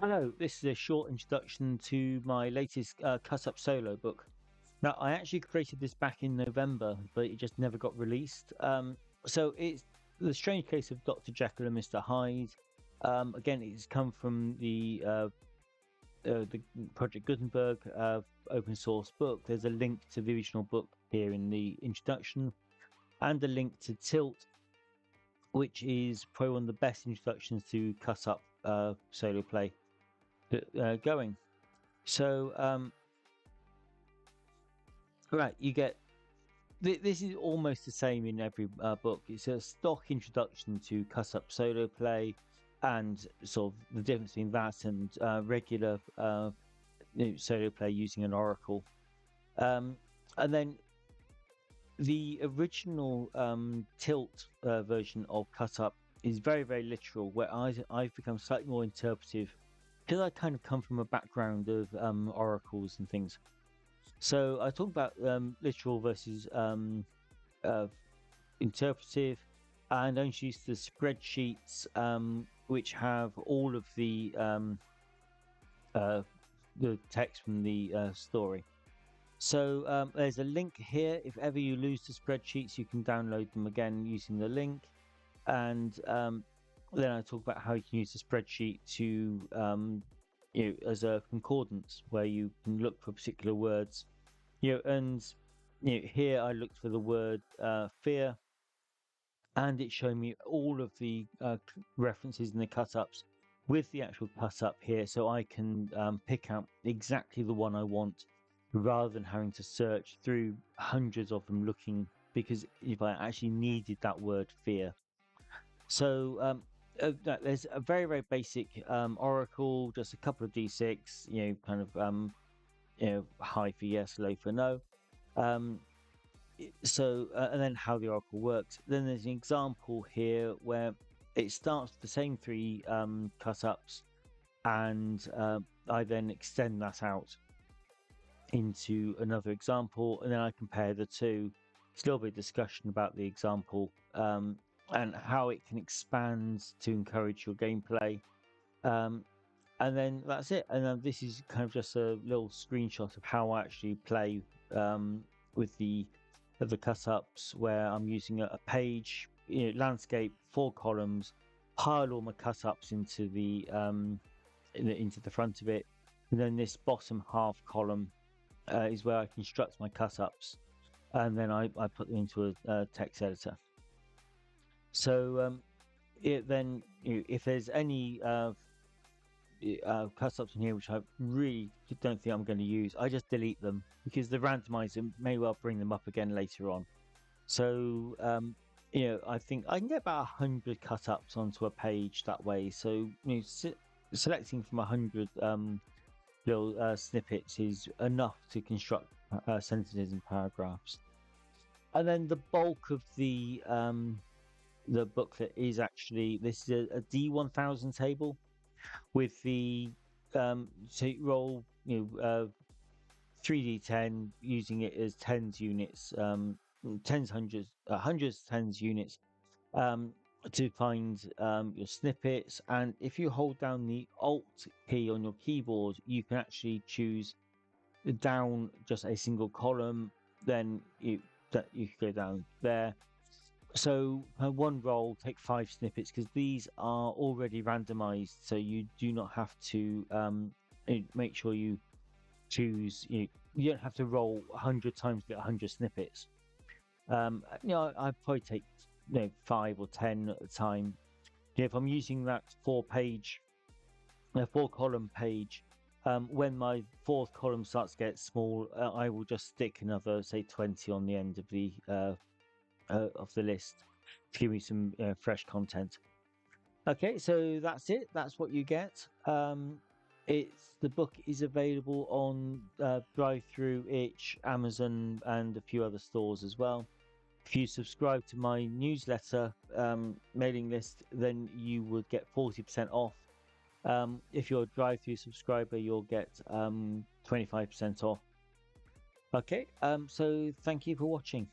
Hello, this is a short introduction to my latest cut-up solo book. Now, I actually created this back in November, but it just never got released. So it's The Strange Case of Dr. Jekyll and Mr. Hyde. Again, it's come from the Project Gutenberg open source book. There's a link to the original book here in the introduction, and a link to Tilt, which is probably one of the best introductions to cut-up solo play going. So, right, you get this is almost the same in every book. It's a stock introduction to cut-up solo play, and sort of the difference between that and regular solo play using an oracle. And then the original Tilt version of cut-up is very, very literal, where I've become slightly more interpretive because I kind of come from a background of oracles and things. So I talk about literal versus interpretive, and I introduce the spreadsheets, which have all of the text from the story. So there's a link here. If ever you lose the spreadsheets, you can download them again using the link. And then I talk about how you can use the spreadsheet to as a concordance, where you can look for particular words. And here I looked for the word fear, and it showed me all of the references in the cut-ups with the actual cut-up here, so I can pick out exactly the one I want, rather than having to search through hundreds of them looking, because if I actually needed that word fear. So there's a very, very basic oracle, just a couple of d6, kind of high for yes, low for no. And then how the oracle works. Then there's an example here where it starts with the same three cut-ups, and I then extend that out into another example, and then I compare the two. Still be a discussion about the example and how it can expand to encourage your gameplay. And then that's it. And then this is kind of just a little screenshot of how I actually play with the cut-ups, where I'm using a page, landscape, 4 columns, pile all my cut-ups into the front of it, and then this bottom half column is where I construct my cut-ups, and then I put them into a text editor. So then if there's any cut-ups in here which I really don't think I'm going to use, I just delete them, because the randomizer may well bring them up again later on. So I think I can get about 100 cut-ups onto a page that way. So selecting from 100 little snippets is enough to construct sentences and paragraphs. And then the bulk of the booklet is actually, this is a D1000 table with the so you roll 3d10, using it as tens units, tens, hundreds, tens units, to find your snippets. And if you hold down the Alt key on your keyboard, you can actually choose down just a single column. Then you can go down there. So one roll, take 5 snippets, because these are already randomized, so you do not have to make sure you choose. You don't have to roll 100 times to get 100 snippets. I probably take 5 or 10 at a time. If I'm using that 4 column page, when my 4th column starts to get small, I will just stick another, say, 20 on the end of the list to give me some fresh content. Okay, so that's it. That's what you get. The book is available on DriveThru, Itch, Amazon, and a few other stores as well. If you subscribe to my newsletter mailing list, then you would get 40% off. If you're a DriveThru subscriber, you'll get 25% off. Okay, so thank you for watching.